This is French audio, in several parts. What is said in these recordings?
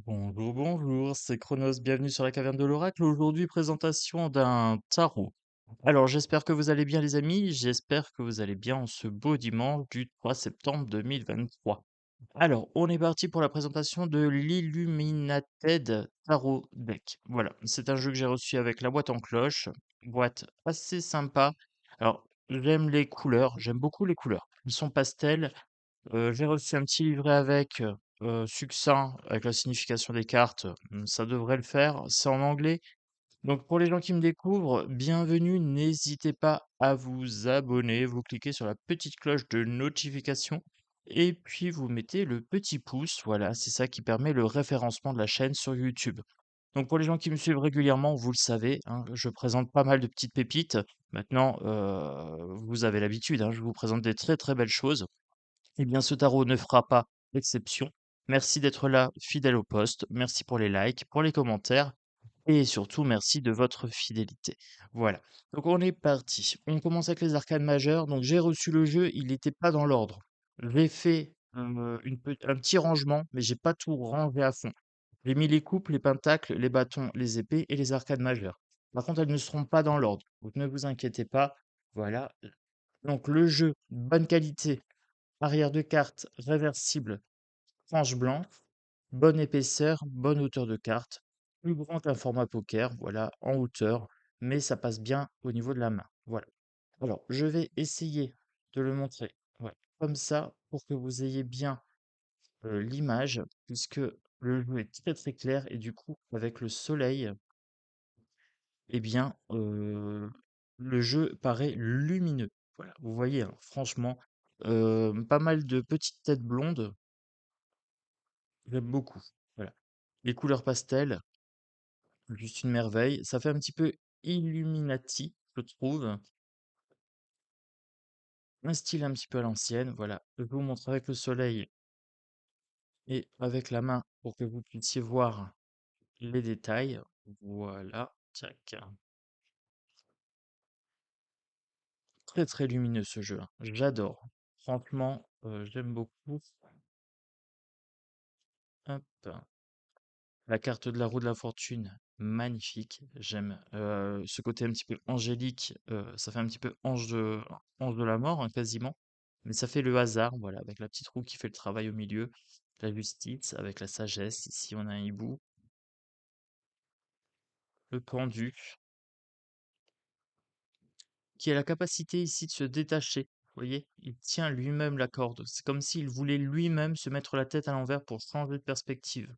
Bonjour, bonjour, c'est Chronos, bienvenue sur la caverne de l'oracle. Aujourd'hui, présentation d'un tarot. Alors, j'espère que vous allez bien, les amis. J'espère que vous allez bien en ce beau dimanche du 3 septembre 2023. Alors, on est parti pour la présentation de l'Illuminated Tarot Deck. Voilà, c'est un jeu que j'ai reçu avec la boîte en cloche. Boîte assez sympa. Alors, j'aime les couleurs, j'aime beaucoup les couleurs. Ils sont pastels. J'ai reçu un petit livret avec, succinct, avec la signification des cartes, ça devrait le faire. C'est en anglais, donc pour les gens qui me découvrent, bienvenue, n'hésitez pas à vous abonner, vous cliquez sur la petite cloche de notification et puis vous mettez le petit pouce, voilà, c'est ça qui permet le référencement de la chaîne sur YouTube. Donc pour les gens qui me suivent régulièrement, vous le savez, hein, je présente pas mal de petites pépites. Maintenant, vous avez l'habitude, hein, je vous présente des très, très belles choses. Eh bien, ce tarot ne fera pas l'exception. Merci d'être là, fidèle au poste. Merci pour les likes, pour les commentaires et surtout merci de votre fidélité. Voilà. Donc on est parti. On commence avec les arcanes majeures. Donc j'ai reçu le jeu, il n'était pas dans l'ordre. J'ai fait un petit rangement, mais j'ai pas tout rangé à fond. J'ai mis les coupes, les pentacles, les bâtons, les épées et les arcanes majeures. Par contre, elles ne seront pas dans l'ordre. Donc ne vous inquiétez pas. Voilà. Donc le jeu, bonne qualité, arrière de carte réversible, frange blanche, bonne épaisseur, bonne hauteur de carte, plus grand qu'un format poker, voilà, en hauteur, mais ça passe bien au niveau de la main. Voilà. Alors, je vais essayer de le montrer, ouais, comme ça, pour que vous ayez bien l'image, puisque le jeu est très très clair et du coup, avec le soleil, eh bien, le jeu paraît lumineux. Voilà, vous voyez, hein, franchement, pas mal de petites têtes blondes. J'aime beaucoup. Voilà. Les couleurs pastel, juste une merveille. Ça fait un petit peu Illuminati, je trouve. Un style un petit peu à l'ancienne. Voilà. Je vous montre avec le soleil et avec la main pour que vous puissiez voir les détails. Voilà. Tac. Très très lumineux ce jeu, hein. J'adore. Franchement, j'aime beaucoup. Hop. La carte de la roue de la fortune, magnifique. J'aime ce côté un petit peu angélique. Ça fait un petit peu ange de la mort, hein, quasiment. Mais ça fait le hasard, voilà, avec la petite roue qui fait le travail au milieu. La justice, avec la sagesse. Ici, on a un hibou. Le pendu, qui a la capacité ici de se détacher. Vous voyez, il tient lui-même la corde. C'est comme s'il voulait lui-même se mettre la tête à l'envers pour changer de perspective.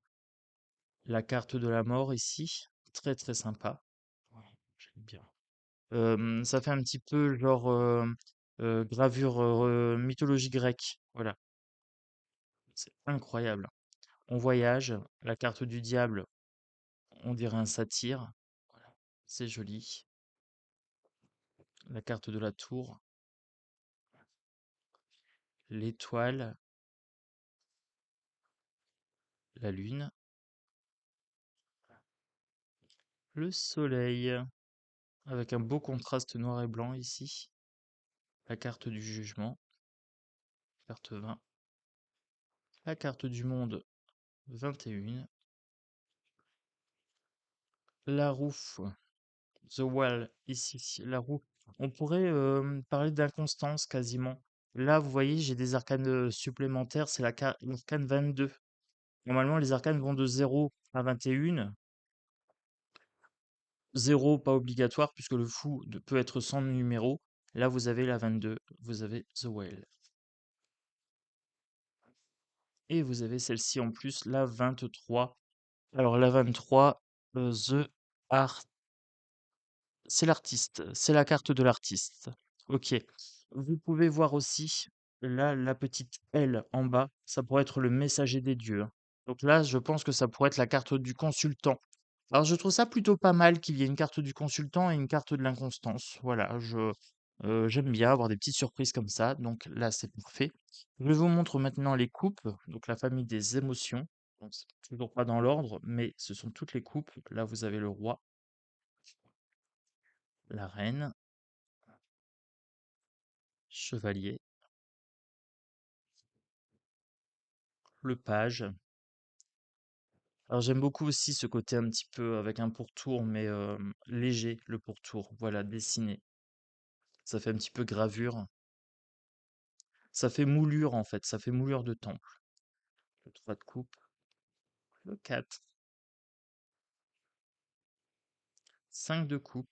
La carte de la mort ici, très très sympa. Ouais, j'aime bien. Ça fait un petit peu genre, gravure, mythologie grecque. Voilà, c'est incroyable. On voyage, la carte du diable, on dirait un satyre. Voilà, c'est joli. La carte de la tour, l'étoile, la lune, le soleil, avec un beau contraste noir et blanc ici. La carte du jugement, carte 20. La carte du monde, 21. La roue, The Wall, ici, la roue. On pourrait parler d'inconstance quasiment. Là, vous voyez, j'ai des arcanes supplémentaires, c'est l'arcane 22. Normalement, les arcanes vont de 0 à 21. 0, pas obligatoire, puisque le fou peut être sans numéro. Là, vous avez la 22, vous avez The Whale. Et vous avez celle-ci en plus, la 23. Alors, la 23, The Art. C'est l'artiste, c'est la carte de l'artiste. OK. Vous pouvez voir aussi, là, la petite L en bas, ça pourrait être le messager des dieux, hein. Donc là, je pense que ça pourrait être la carte du consultant. Alors je trouve ça plutôt pas mal qu'il y ait une carte du consultant et une carte de l'inconstance. Voilà, j'aime bien avoir des petites surprises comme ça, donc là, c'est parfait. Je vous montre maintenant les coupes, donc la famille des émotions. Donc c'est toujours pas dans l'ordre, mais ce sont toutes les coupes. Là, vous avez le roi, la reine, chevalier, le page, Alors j'aime beaucoup aussi ce côté un petit peu avec un pourtour, mais léger, le pourtour, voilà, dessiné. Ça fait un petit peu gravure. Ça fait moulure en fait, ça fait moulure de temple. Le 3 de coupe, le 4, 5 de coupe,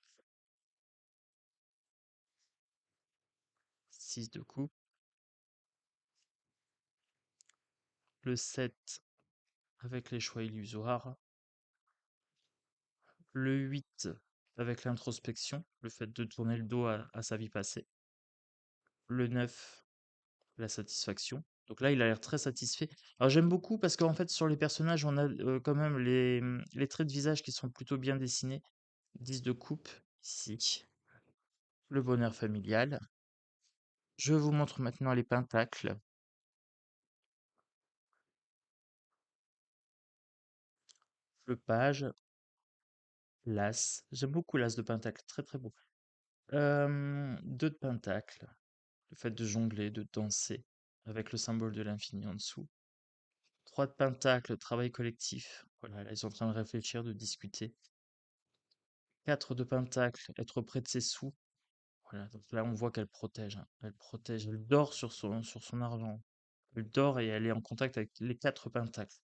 6 de coupe, le 7 avec les choix illusoires, le 8 avec l'introspection, le fait de tourner le dos à sa vie passée, le 9 la satisfaction. Donc là, il a l'air très satisfait. Alors j'aime beaucoup parce qu'en fait, sur les personnages, on a quand même les traits de visage qui sont plutôt bien dessinés. 10 de coupe, ici. Le bonheur familial. Je vous montre maintenant les pentacles. Le page, l'as. J'aime beaucoup l'as de pentacle, très très beau. 2 de pentacle. Le fait de jongler, de danser, avec le symbole de l'infini en dessous. 3 de pentacle, travail collectif. Voilà, là, ils sont en train de réfléchir, de discuter. 4 de pentacle, être près de ses sous. Voilà, donc là, on voit qu'elle protège, hein. Elle protège, elle dort sur son argent. Elle dort et elle est en contact avec les 4 pentacles.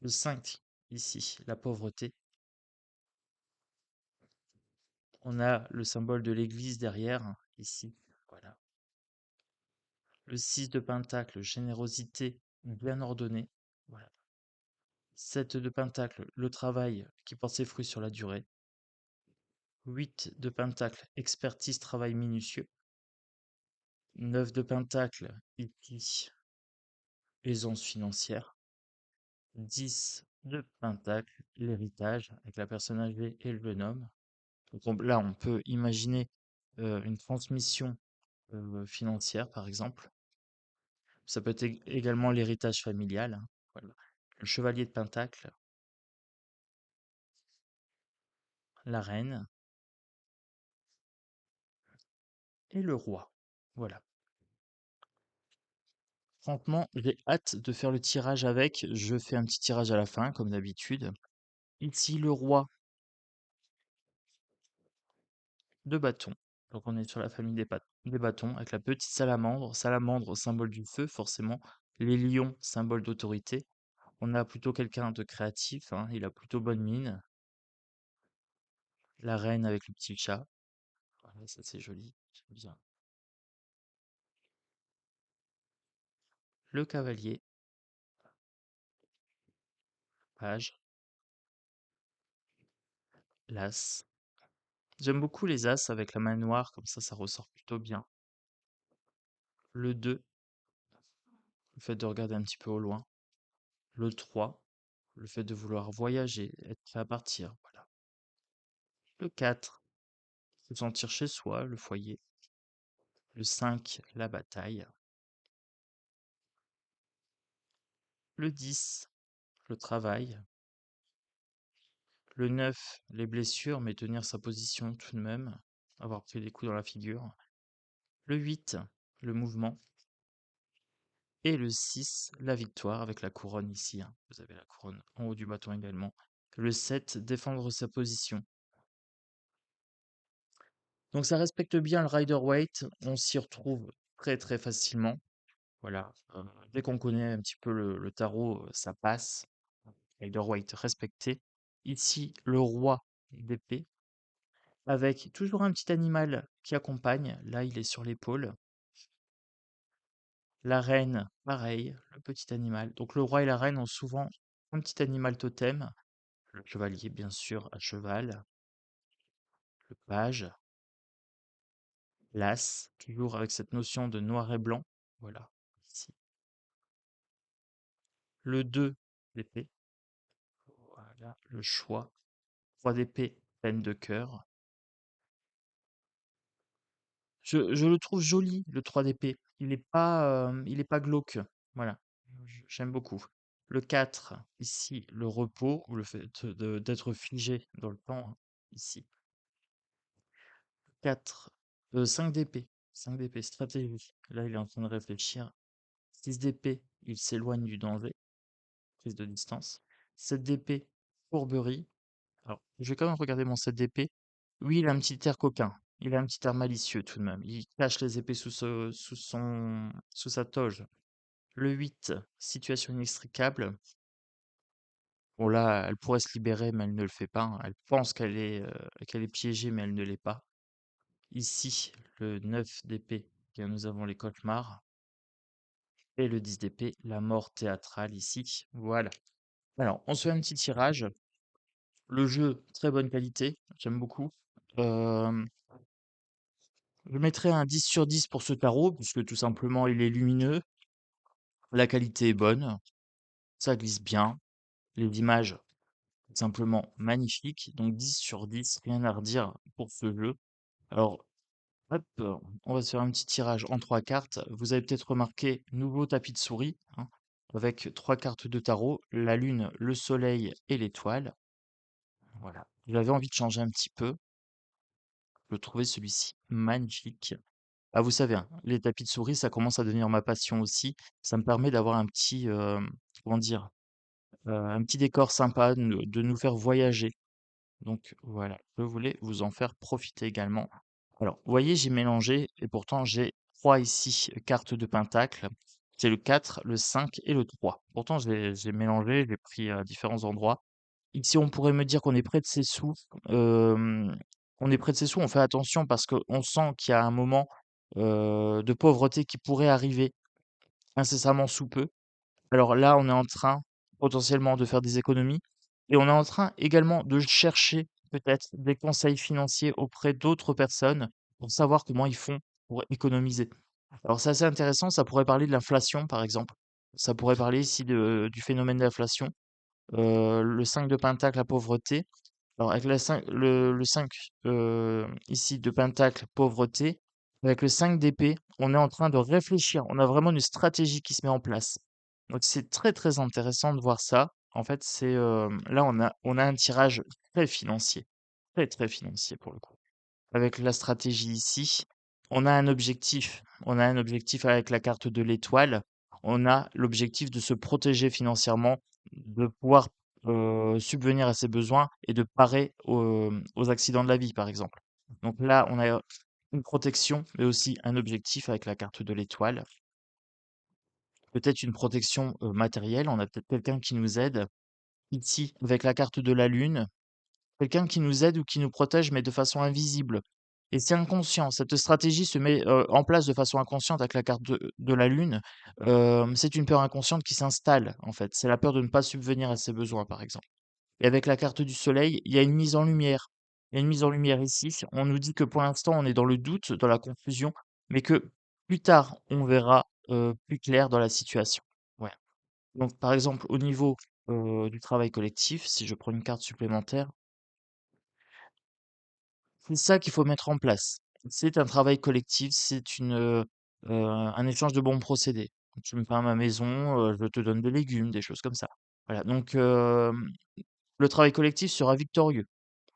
Le 5 ici, la pauvreté. On a le symbole de l'église derrière, ici. Voilà. Le 6 de pentacle, générosité bien ordonnée. Voilà. 7 de pentacle, le travail qui porte ses fruits sur la durée. 8 de pentacle, expertise, travail minutieux. 9 de pentacle, ici, aisance financière. 10 de pentacle, l'héritage, avec la personne âgée et le jeune homme. Donc là, on peut imaginer une transmission financière, par exemple. Ça peut être également l'héritage familial, hein. Voilà. Le chevalier de pentacle, la reine et le roi. Voilà. Franchement, j'ai hâte de faire le tirage avec. Je fais un petit tirage à la fin, comme d'habitude. Ici, le roi de bâton. Donc on est sur la famille des bâtons, avec la petite salamandre. Salamandre, symbole du feu, forcément. Les lions, symbole d'autorité. On a plutôt quelqu'un de créatif, hein, il a plutôt bonne mine. La reine avec le petit chat. Voilà, ça c'est joli, j'aime bien. Le cavalier, page, l'as. J'aime beaucoup les as avec la main noire, comme ça ressort plutôt bien. Le 2, le fait de regarder un petit peu au loin. Le 3, le fait de vouloir voyager, être prêt à partir. Voilà. Le 4, se sentir chez soi, le foyer. Le 5, la bataille. Le 10, le travail. Le 9, les blessures, mais tenir sa position tout de même, avoir pris des coups dans la figure. Le 8, le mouvement. Et le 6, la victoire avec la couronne ici, hein. Vous avez la couronne en haut du bâton également. Le 7, défendre sa position. Donc ça respecte bien le Rider-Waite, on s'y retrouve très très facilement. Voilà, dès qu'on connaît un petit peu le tarot, ça passe. Rider-Waite respecté. Ici, le roi d'épée, avec toujours un petit animal qui accompagne. Là, il est sur l'épaule. La reine, pareil, le petit animal. Donc le roi et la reine ont souvent un petit animal totem. Le chevalier, bien sûr, à cheval. Le page, l'as, toujours avec cette notion de noir et blanc. Voilà, ici. Le 2 d'épée. Voilà, le choix. 3 d'épée, peine de cœur. Je le trouve joli, le 3 d'épée. Il est pas glauque. Voilà, j'aime beaucoup. Le 4, ici, le repos, ou le fait d'être figé dans le temps, hein, ici. 4, 5 d'épée. 5 d'épée, stratégie. Là, il est en train de réfléchir. 6 d'épée, il s'éloigne du danger. Prise de distance. 7 d'épée, fourberie. Alors, je vais quand même regarder mon 7 d'épée. Oui, il a un petit air coquin. Il a un petit air malicieux tout de même. Il cache les épées sous sa toge. Le 8, situation inextricable. Bon là, elle pourrait se libérer, mais elle ne le fait pas, hein. Elle pense qu'elle est piégée, mais elle ne l'est pas. Ici, le 9 d'épée, bien, nous avons les cauchemars. Et le 10 d'épée, la mort théâtrale ici. Voilà. Alors, on se fait un petit tirage. Le jeu, très bonne qualité, j'aime beaucoup. Euh, je mettrai un 10 sur 10 pour ce tarot, puisque tout simplement, il est lumineux. La qualité est bonne, ça glisse bien. Les images, tout simplement magnifiques. Donc 10 sur 10, rien à redire pour ce jeu. Alors, hop, on va se faire un petit tirage en 3 cartes. Vous avez peut-être remarqué, nouveau tapis de souris, hein, avec 3 cartes de tarot, la lune, le soleil et l'étoile. Voilà. J'avais envie de changer un petit peu. Je trouvais celui-ci magnifique. Ah, vous savez, hein, les tapis de souris, ça commence à devenir ma passion aussi. Ça me permet d'avoir un petit, comment dire, un petit décor sympa, de nous faire voyager. Donc voilà, je voulais vous en faire profiter également. Alors, vous voyez, j'ai mélangé et pourtant j'ai 3 ici cartes de pentacle. C'est le 4, le 5 et le 3. Pourtant, j'ai mélangé, j'ai pris à différents endroits. Ici, on pourrait me dire qu'on est près de ses sous. On est près de ses sous, on fait attention parce qu'on sent qu'il y a un moment de pauvreté qui pourrait arriver incessamment sous peu. Alors là, on est en train potentiellement de faire des économies et on est en train également de chercher peut-être des conseils financiers auprès d'autres personnes pour savoir comment ils font pour économiser. Alors c'est assez intéressant, ça pourrait parler de l'inflation par exemple. Ça pourrait parler ici du phénomène d'inflation. Le 5 de pentacle, la pauvreté. Alors avec le 5 ici de pentacle, pauvreté, avec le 5 d'épée, on est en train de réfléchir. On a vraiment une stratégie qui se met en place. Donc c'est très très intéressant de voir ça. En fait, là on a un tirage très financier, très très financier pour le coup. Avec la stratégie ici, on a un objectif. On a un objectif avec la carte de l'étoile. On a l'objectif de se protéger financièrement, de pouvoir subvenir à ses besoins et de parer aux accidents de la vie, par exemple. Donc là, on a une protection, mais aussi un objectif avec la carte de l'étoile. Peut-être une protection matérielle. On a peut-être quelqu'un qui nous aide. Ici, avec la carte de la lune, quelqu'un qui nous aide ou qui nous protège, mais de façon invisible. Et c'est inconscient. Cette stratégie se met en place de façon inconsciente avec la carte de la Lune. C'est une peur inconsciente qui s'installe, en fait. C'est la peur de ne pas subvenir à ses besoins, par exemple. Et avec la carte du Soleil, il y a une mise en lumière. Il y a une mise en lumière ici. On nous dit que pour l'instant, on est dans le doute, dans la confusion, mais que plus tard, on verra plus clair dans la situation. Ouais. Donc, par exemple, au niveau du travail collectif, si je prends une carte supplémentaire, c'est ça qu'il faut mettre en place. C'est un travail collectif, un échange de bons procédés. Tu me peins ma maison, je te donne des légumes, des choses comme ça. Voilà, donc le travail collectif sera victorieux.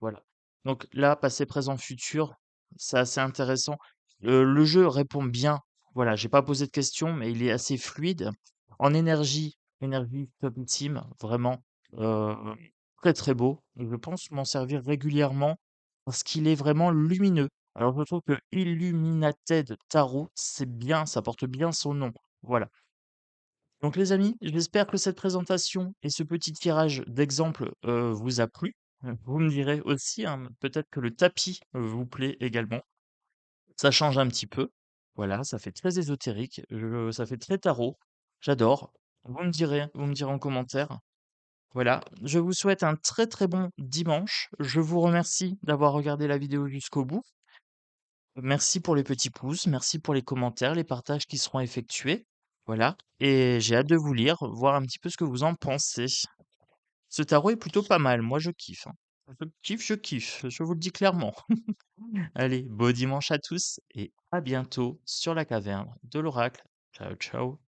Voilà. Donc là, passé, présent, futur, c'est assez intéressant. Le jeu répond bien. Voilà, j'ai pas posé de questions, mais il est assez fluide. En énergie, énergie top team, vraiment euh, très très beau. Je pense m'en servir régulièrement parce qu'il est vraiment lumineux. Alors je trouve que Illuminated Tarot, c'est bien, ça porte bien son nom. Voilà. Donc les amis, j'espère que cette présentation et ce petit tirage d'exemple vous a plu. Vous me direz aussi, hein, peut-être que le tapis vous plaît également. Ça change un petit peu. Voilà, ça fait très ésotérique, ça fait très tarot. J'adore. Vous me direz en commentaire. Voilà, je vous souhaite un très très bon dimanche. Je vous remercie d'avoir regardé la vidéo jusqu'au bout. Merci pour les petits pouces, merci pour les commentaires, les partages qui seront effectués. Voilà. Et j'ai hâte de vous lire, voir un petit peu ce que vous en pensez. Ce tarot est plutôt pas mal, moi je kiffe, hein. Je kiffe, je vous le dis clairement. Allez, beau dimanche à tous et à bientôt sur la caverne de l'oracle. Ciao, ciao.